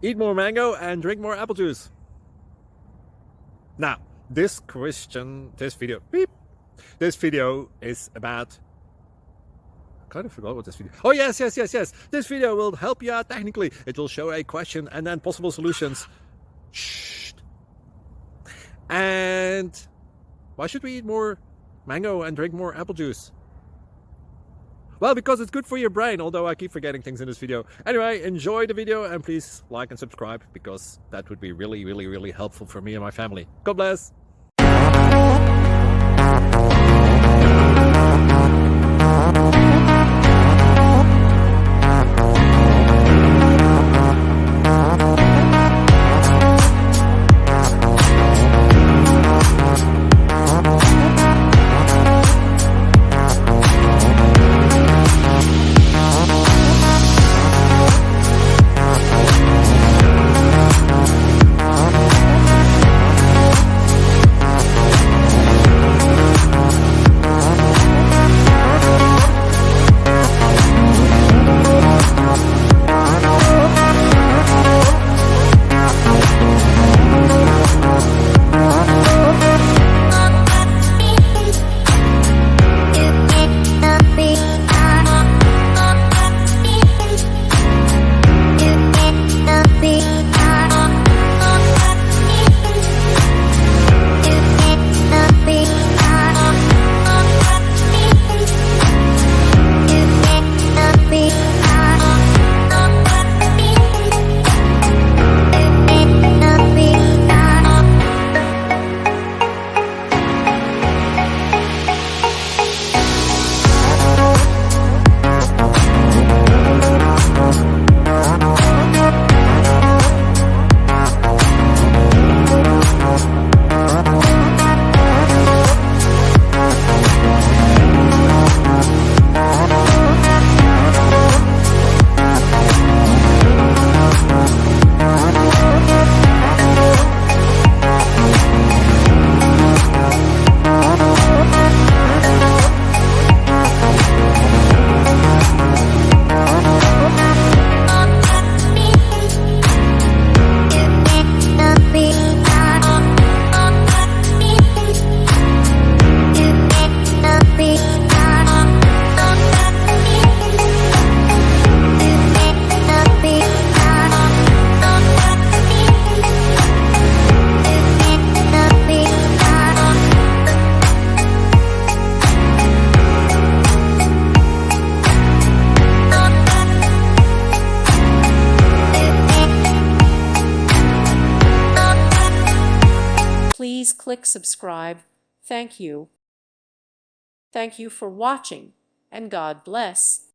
Eat more mango and drink more apple juice. Now, this video is about... I kind of forgot what this video... Oh, yes. This video will help you out technically. It will show a question and then possible solutions. Shh. And why should we eat more mango and drink more apple juice? Well, because it's good for your brain, although I keep forgetting things in this video. Anyway, enjoy the video and please like and subscribe, because that would be really helpful for me and my family. God bless! Please click subscribe. Thank you. Thank you for watching, and God bless.